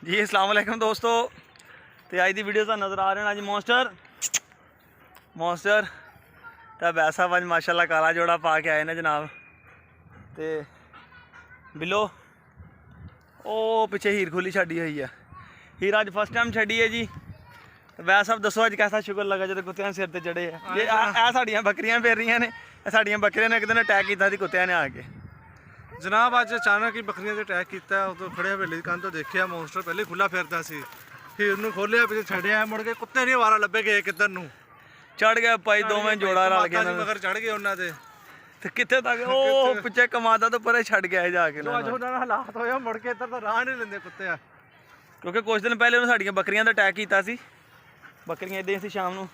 जी अस्सलाम वालेकुम दोस्तों। तो अज की वीडियो नज़र आ रहे हैं जी मॉन्स्टर तो वैसा वज माशाल्लाह काला जोड़ा पा के आए ना जनाब। तो बिलो ओ पिछे हीर खुली छड़ी हुई है। हीर अज फर्स्ट टाइम छड़ी है जी। वैसा दसो अज कैसा शुक्र लगा जो कुत्तियां सिर ते चढ़े है। ये साड़ियां बकरियां फिर रही ने, साड़ियां बकरियां ने एक दिन अटैक किया कुत्तियां ने आके जनाब। अज अचानक ही बकरियां से अटैक किया। उदों खड़े हवेली की कंध तो देखिया मॉन्स्टर पहले खुला फिरता सी। हीर नूं खोलिया पिछे छड़िया, मुड़ के कुत्ते नहीं वारा लभे गए किधर नूं चढ़ गया भाई। दोवें जोड़ा रल गया मगर चढ़ गए उन्होंने ते कित्थे तक ओ पिछे कमादा तो परे छड़ गया जाके जो अज उन्होंने हालात होया मुड़ के इधर तो राह नहीं लेंदे कुत्ते। क्योंकि कुछ दिन पहले उन्होंने साड़ियां बकरियां दा अटैक किया सी। बकरियां इदां ही शाम नूं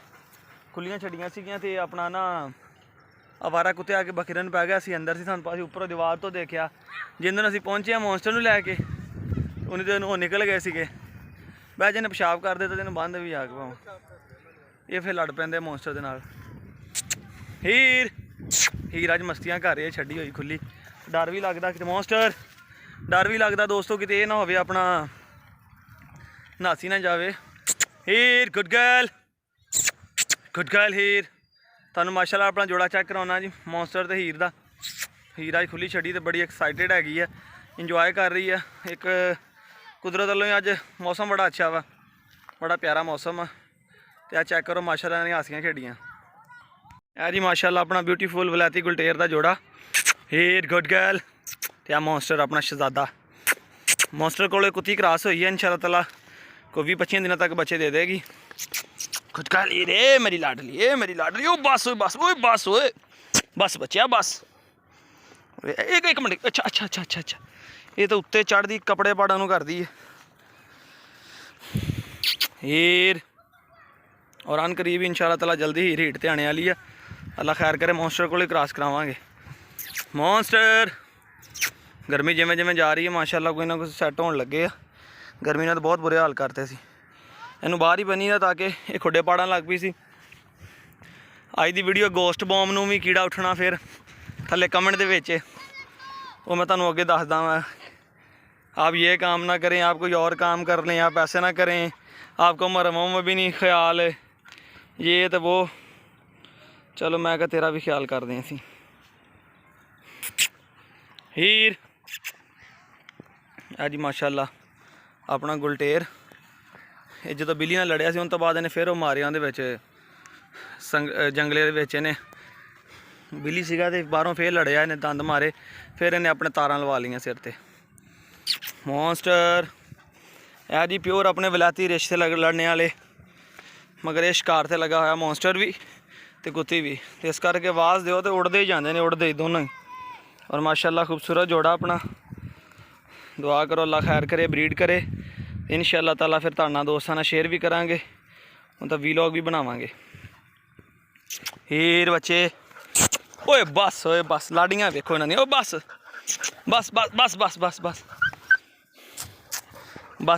खुलियां छड़ियां सीगियां ते अपना ना आवारा कुत्ते आके बकरियां नूं पै गया। असीं अंदर सी, सानूं पास उप्परों दीवार तो देखा। जिस दिन असीं पहुंचे मॉन्स्टर नूं लैके उन्नी दिन वो निकल गए सीगे। वैसे जिन्हें पेशाब कर दिता तेन बंद भी आके भाव ये फिर लड़ पैंदे मॉन्स्टर दे नाल। हीर अज मस्तियां कर रही छड़ी हुई खुली। डर भी लगता कि मॉन्स्टर, डर भी लगता दोस्तों किते ना होवे अपना नासी ना जावे। हीर गुड गर्ल हीर। तुहानूं माशाल्लाह अपना जोड़ा चेक कराउणा जी मॉन्स्टर ते हीर दा। हीर अज खुली छड़ी तो बड़ी एक्साइटेड हैगी है, इंजॉय कर रही है। एक कुदरत वालों अज मौसम बड़ा अच्छा वा, बड़ा प्यारा मौसम है। तो चेक करो माशाल्लाह ने हासियां खेडियां है जी माशाल्लाह। अपना ब्यूटीफुल वलैती गुलटेर का जोड़ा हीर गुड गर्ल ते आ मॉन्स्टर अपना शहजादा। मॉन्स्टर को कुत्ती क्रॉस हुई है, इंशाल्लाह ताला कोई 20-25 दिनों तक बच्चे दे देगी। गुड गर्ल हीर ए मेरी लाडली, ए मेरी लाडली। ओ बस ओए बस बच्चिया बस। एक मिनट। अच्छा ये तो उत्ते चढ़ती कपड़े पाड़ा कर दी है हीर। और अन करीब इंशाल्लाह ताला जल्दी हीर हीट ते आने वाली है। अल्लाह खैर करे मॉन्स्टर को क्रॉस करावांगे। मॉन्स्टर गर्मी जिमें जिमें जा रही है माशाल्लाह कोई ना कुछ सैट होने लगे आ। गर्मी ने तो बहुत बुरे हाल करते सी। इनू बाहर ही बनी था ताकि ये खुडे पाड़न लग पई सी। अज की वीडियो गोस्ट बॉम्ब नूं भी कीड़ा उठना फिर थले कमेंट दे विच वो मैं तुहानूं अगे दसदा वां। आप ये काम ना करें, आप कोई और काम कर लें, आप ऐसे ना करें, आपको मरमों में भी नहीं ख्याल है ये तो वो। चलो मैं क्या तेरा भी ख्याल कर दें असीं। हीर जी माशाल्लाह अपना गुलटेर ये जो बिल्ली नाल लड़िया सी उन तो बाद इन्हें फिर वो मारिया उहदे विच जंगले दे विच। इन्हें बिल्ली सीगा ते बाहरों फिर लड़िया, इन्हें दंद मारे, फिर इन्हें अपने तारां लवा लियां सिर ते। मॉन्स्टर है जी प्योर अपने वलैती रिश्ते लड़ने वाले, मगर ये शिकार से लगा हुआ मॉन्स्टर भी तो कुत्ती भी। तो इस करके आवाज़ दो तो उड़ते ही जाते हैं, उड़ते ही दोनों ही। और माशाल्लाह खूबसूरत जोड़ा अपना। दुआ करो अल्लाह खैर करे, ब्रीड करे। इंशाल्लाह ताला फिर तुहाडे नाल दोस्तां नाल शेयर भी करांगे, उनका वीलॉग भी बनावांगे। हीर बच्चे ओए बस लाड़ियाँ वेखो इन्हां दी। ओ बस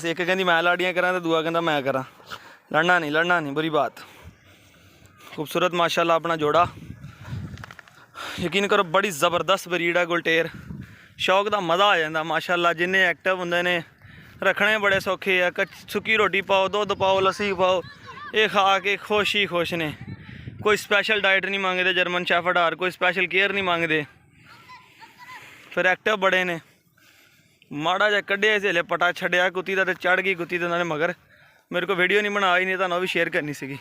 एक कहती मैं लाड़ियाँ करा तो दूआ कहता मैं करा। लड़ना नहीं बुरी बात। खूबसूरत माशाल्लाह अपना जोड़ा। यकीन करो बड़ी ज़बरदस्त ब्रीड है गुलटेर। शौक का मज़ा आ जाता माशाल्लाह। जिन्ने एक्टिव होंगे ने रखने बड़े सौखे है। सुक्की रोटी पाओ, दुध पाओ, लस्सी पाओ, ये खा के खुश ही खुश ने। कोई स्पैशल डाइट नहीं मांगते। जर्मन शेफर्ड हार कोई स्पैशल केयर नहीं मांगते। फिर एक्टिव बड़े ने। माड़ा जा कढ़िया इसले पटा छड़िया कुत्ती का तो चढ़ गई कुत्ती। तो उन्होंने मगर मेरे को वीडियो नहीं बनाई, नहीं तो भी शेयर करनी सी।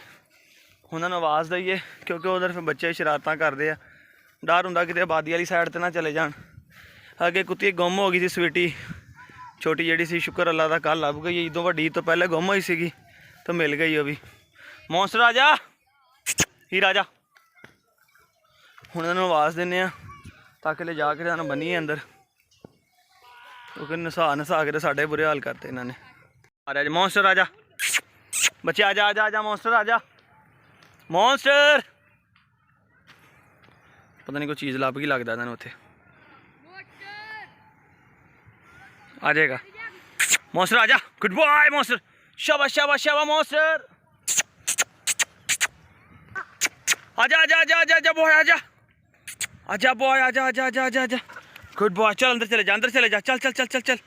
उन्होंने आवाज़ दईए क्योंकि उधर फिर बच्चे शरारतां करते हैं। डर होंदा किते आबादी वाली साइड ते ना चले जान। अगे कुत्ती गुम हो गई थी स्वीटी छोटी जी सी। शुक्र अल्लाह का कल लभ गई। इदों वड्डी तो पहले गुम हुई सी तो मिल गई वो भी। मॉन्स्टर आ जा, हीर आ जा। हुण इन्हां नूं आवाज़ दिंदे आ ताकि ले जाके इन्हां बन्नीए अंदर, क्योंकि नसा के साढ़े बुरे हाल करते इन्होंने। आ जा मॉन्स्टर आ जा बच्चे, आ जा मॉन्स्टर आ जा। मॉन्स्टर पता नहीं कोई चीज़ लभ गई लगता इन्होंने उत्थे। आ जाएगा मॉन्स्टर, आ जा। गुड बॉय मॉन्स्टर, शाबाश मॉन्स्टर। आजा बॉय आजा। गुड बॉय चल अंदर चले जा, चल।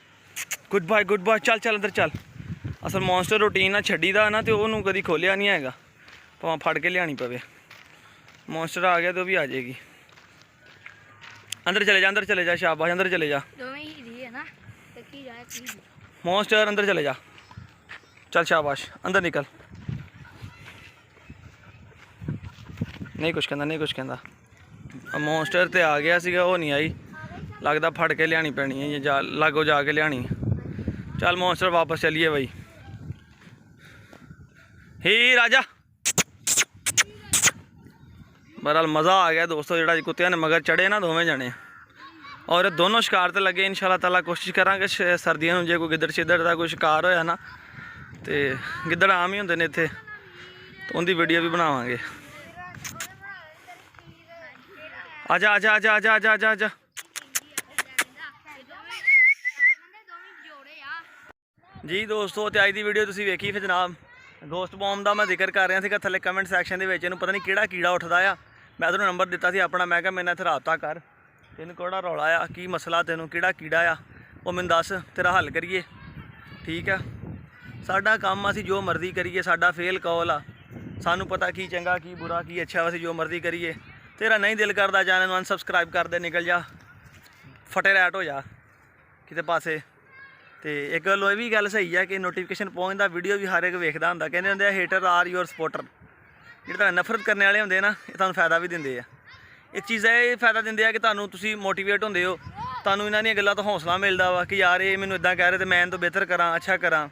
गुड बॉय चल अंदर चल। ਅਸਲ ਮੌਨਸਟਰ ਰੂਟੀਨ ਨਾਲ ਛੱਡੀ ਦਾ ਨਾ ਤੇ ਉਹਨੂੰ ਕਦੀ ਖੋਲਿਆ ਨਹੀਂ ਹੈਗਾ, ਭਾਵੇਂ ਫੜ ਕੇ ਲਿਆਣੀ ਪਵੇ। ਮੌਨਸਟਰ ਆ ਗਿਆ ਤੇ ਉਹ ਵੀ ਆ ਜਾਏਗੀ। ਅੰਦਰ ਚਲੇ ਜਾ, ਅੰਦਰ ਚਲੇ ਜਾ, ਸ਼ਾਬਾਸ਼, ਅੰਦਰ ਚਲੇ ਜਾ। ਦੋਵੇਂ ਹੀ ਦੀ ਹੈ ਨਾ ਤੇ ਕੀ ਜਾਏ ਕੀ ਮੌਨਸਟਰ ਅੰਦਰ ਚਲੇ ਜਾ, ਚੱਲ ਸ਼ਾਬਾਸ਼, ਅੰਦਰ ਨਿਕਲ। ਨਹੀਂ ਕੁਛ ਕਹਿੰਦਾ, ਨਹੀਂ ਕੁਛ ਕਹਿੰਦਾ। ਮੌਨਸਟਰ ਤੇ ਆ ਗਿਆ ਸੀਗਾ, ਉਹ ਨਹੀਂ ਆਈ, ਲੱਗਦਾ ਫੜ ਕੇ ਲਿਆਣੀ ਪੈਣੀ ਹੈ ਜਾਂ ਲਾਗੋ ਜਾ ਕੇ ਲਿਆਣੀ। ਚੱਲ ਮੌਨਸਟਰ ਵਾਪਸ ਚਲੀਏ ਬਈ। ਹੀ ਰਾਜਾ, ਬਹਰਹਾਲ ਮज़ा आ गया दोस्तों। ਜਿਹੜਾ ਕੁੱਤਿਆਂ ਨੇ ਮਗਰ ਚੜੇ ਨਾ ਦੋਵੇਂ ਜਣੇ, ਔਰ ਦੋਨੋਂ ਸ਼ਿਕਾਰ ਤੇ ਲੱਗੇ। ਇਨਸ਼ਾਅੱਲਾ ਤਾਲਾ ਕੋਸ਼ਿਸ਼ ਕਰਾਂਗੇ ਸਰਦੀਆਂ ਨੂੰ ਜੇ ਕੋਈ ਗਿੱਦੜ ਸ਼ਿੱਦੜ ਦਾ ਕੋਈ ਸ਼ਿਕਾਰ ਹੋਇਆ ਨਾ, ਤੇ ਗਿੱਦੜ ਆਮ ਹੀ ਹੁੰਦੇ ਨੇ ਇੱਥੇ, ਤਾਂ ਉਹਦੀ ਵੀਡੀਓ ਵੀ ਬਣਾਵਾਂਗੇ। ਆਜਾ ਆਜਾ ਆਜਾ ਆਜਾ ਆਜਾ ਆਜਾ ਆਜਾ। ਜੀ ਦੋਸਤੋ, ਤੇ ਅੱਜ ਦੀ ਵੀਡੀਓ ਤੁਸੀਂ ਵੇਖੀ ਫਿਰ ਜਨਾਬ। ਗੋਸਟ ਬੌਮ ਦਾ ਮੈਂ ਜ਼ਿਕਰ ਕਰ ਰਿਹਾ ਸੀਗਾ ਥੱਲੇ ਕਮੈਂਟ ਸੈਕਸ਼ਨ ਦੇ ਵਿੱਚ। ਇਹਨੂੰ ਪਤਾ ਨਹੀਂ ਕਿਹੜਾ ਕੀੜਾ ਉੱਠਦਾ ਆ। ਮੈਂ ਤੁਹਾਨੂੰ ਨੰਬਰ ਦਿੱਤਾ ਸੀ ਆਪਣਾ, ਮੈਂ ਕਿਹਾ ਮੇਰੇ ਨਾਲ ਇੱਥੇ ਰਾਬਤਾ ਕਰ, ਤੈਨੂੰ ਕਿਹੜਾ ਰੌਲਾ ਆ, ਕੀ ਮਸਲਾ, ਤੈਨੂੰ ਕਿਹੜਾ ਕੀੜਾ ਆ, ਉਹ ਮੈਨੂੰ ਦੱਸ, ਤੇਰਾ ਹੱਲ ਕਰੀਏ। ਠੀਕ ਆ, ਸਾਡਾ ਕੰਮ ਅਸੀਂ ਜੋ ਮਰਜ਼ੀ ਕਰੀਏ, ਸਾਡਾ ਫੇਲ ਕੌਲ ਆ। ਸਾਨੂੰ ਪਤਾ ਕੀ ਚੰਗਾ ਕੀ ਬੁਰਾ ਕੀ ਅੱਛਾ, ਅਸੀਂ ਜੋ ਮਰਜ਼ੀ ਕਰੀਏ। ਤੇਰਾ ਨਹੀਂ ਦਿਲ ਕਰਦਾ ਚੈਨਲ ਨੂੰ ਅਨਸਬਸਕ੍ਰਾਈਬ ਕਰ ਦੇ, ਨਿਕਲ ਜਾ, ਫਟੇ ਰੈਟ ਹੋ ਜਾ ਕਿਤੇ ਪਾਸੇ। ਤੇ ਇੱਕ ਗੱਲ ਇਹ ਵੀ ਗੱਲ ਸਹੀ ਹੈ ਕਿ ਨੋਟੀਫਿਕੇਸ਼ਨ ਪਹੁੰਚਦਾ, ਵੀਡੀਓ ਵੀ ਹਰ ਇੱਕ ਵੇਖਦਾ ਹੁੰਦਾ। ਕਹਿੰਦੇ ਹੁੰਦੇ ਆ ਹੇਟਰ ਆਰ ਯੂਅਰ ਸਪੋਰਟਰ। ਜਿਹੜੇ ਤੁਹਾਨੂੰ ਨਫ਼ਰਤ ਕਰਨ ਵਾਲੇ ਹੁੰਦੇ ਨਾ, ਇਹ ਤੁਹਾਨੂੰ ਫਾਇਦਾ ਵੀ ਦਿੰਦੇ ਆ। ਇੱਕ ਚੀਜ਼ ਇਹ ਫਾਇਦਾ ਦਿੰਦੇ ਆ ਕਿ ਤੁਹਾਨੂੰ ਤੁਸੀਂ ਮੋਟੀਵੇਟ ਹੁੰਦੇ ਹੋ, ਤੁਹਾਨੂੰ ਇਹਨਾਂ ਦੀਆਂ ਗੱਲਾਂ ਤੋਂ ਹੌਸਲਾ ਮਿਲਦਾ ਵਾ ਕਿ ਯਾਰ ਇਹ ਮੈਨੂੰ ਇਦਾਂ ਕਹਿ ਰਹੇ ਤੇ ਮੈਂ ਇਹਨਾਂ ਤੋਂ ਬਿਹਤਰ ਕਰਾਂ, ਅੱਛਾ ਕਰਾਂ।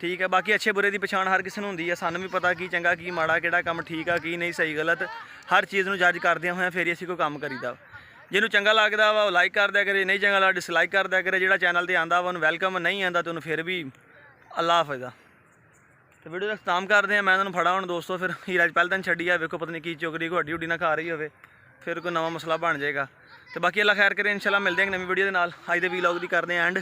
ਠੀਕ ਹੈ, ਬਾਕੀ ਅੱਛੇ ਬੁਰੇ ਦੀ ਪਛਾਣ ਹਰ ਕਿਸੇ ਨੂੰ ਹੁੰਦੀ ਹੈ। ਸਾਨੂੰ ਵੀ ਪਤਾ ਕੀ ਚੰਗਾ ਕੀ ਮਾੜਾ, ਕਿਹੜਾ ਕੰਮ ਠੀਕ ਆ ਕੀ ਨਹੀਂ, ਸਹੀ ਗਲਤ, ਹਰ ਚੀਜ਼ ਨੂੰ ਜੱਜ ਕਰਦਿਆਂ ਹੋਇਆਂ ਫਿਰ ਹੀ ਅਸੀਂ ਕੋਈ ਕੰਮ ਕਰੀਦਾ। ਜਿਹਨੂੰ ਚੰਗਾ ਲੱਗਦਾ ਵਾ ਉਹ ਲਾਈਕ ਕਰ ਦਿਆ ਕਰੇ, ਨਹੀਂ ਚੰਗਾ ਲੱਗਦਾ ਡਿਸਲਾਈਕ ਕਰ ਦਿਆ ਕਰੇ। ਜਿਹੜਾ ਚੈਨਲ ਤੇ ਆਂਦਾ ਵਾ ਉਹਨੂੰ ਵੈਲਕਮ, ਨਹੀਂ ਆਂਦਾ ਤੇ ਉਹਨੂੰ ਫਿਰ ਵੀ ਅੱਲਾ ਹਾਫਿਜ਼। ਤੇ ਵੀਡੀਓ ਦਾ ਇਖਤਾਮ ਕਰਦੇ ਹਾਂ। ਮੈਂ ਤੁਹਾਨੂੰ ਫੜਾ ਹੁਣ ਦੋਸਤੋ, ਫਿਰ ਹੀਰਾ ਚ ਪਹਿਲਾਂ ਦਿਨ ਛੱਡੀ ਆ, ਵੇਖੋ ਪਤਾ ਨਹੀਂ ਕੀ ਚੁਗਰੀ ਕੋਈ ਹੱਡੀ ਹੁੱਡੀ ਨਾ ਖਾ ਰਹੀ ਹੋਵੇ, ਫਿਰ ਕੋਈ ਨਵਾਂ ਮਸਲਾ ਬਣ ਜਾਏਗਾ। ਤੇ ਬਾਕੀ ਅੱਲਾ ਖੈਰ ਕਰੇ, ਇਨਸ਼ਾਅੱਲਾ ਮਿਲਦੇ ਹਾਂ ਇੱਕ ਨਵੀਂ ਵੀਡੀਓ ਦੇ ਨਾਲ। ਅੱਜ ਦੇ ਵੀਲੌਗ ਦੀ ਕਰਦੇ ਹਾਂ ਐਂਡ,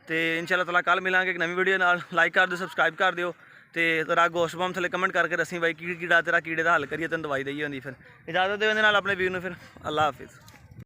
ਤੇ ਇਨਸ਼ਾਅੱਲਾ ਤਾਲਾ ਕੱਲ੍ਹ ਮਿਲਾਂਗੇ ਇੱਕ ਨਵੀਂ ਵੀਡੀਓ ਨਾਲ। ਲਾਈਕ ਕਰ ਦਿਓ, ਸਬਸਕ੍ਰਾਈਬ ਕਰ ਦਿਓ, ਤੇ ਤੇਰਾ ਗੋਸ਼ਟ ਬੰਮ ਥੱਲੇ ਕਮੈਂਟ ਕਰਕੇ ਦੱਸੀ ਬਾਈ ਕੀ ਕੀੜਾ ਤੇਰਾ, ਕੀੜੇ ਦਾ ਹੱਲ ਕਰੀਏ, ਤੈਨੂੰ ਦਵਾਈ ਦਈਏ ਹੁੰਦੀ। ਫਿਰ ਇਜਾਜ਼ਤ ਦਿਓ ਇਹਦੇ ਨਾਲ ਆਪਣੇ ਵੀਰ ਨੂੰ, ਫਿਰ ਅੱਲਾ ਹਾਫਿਜ਼।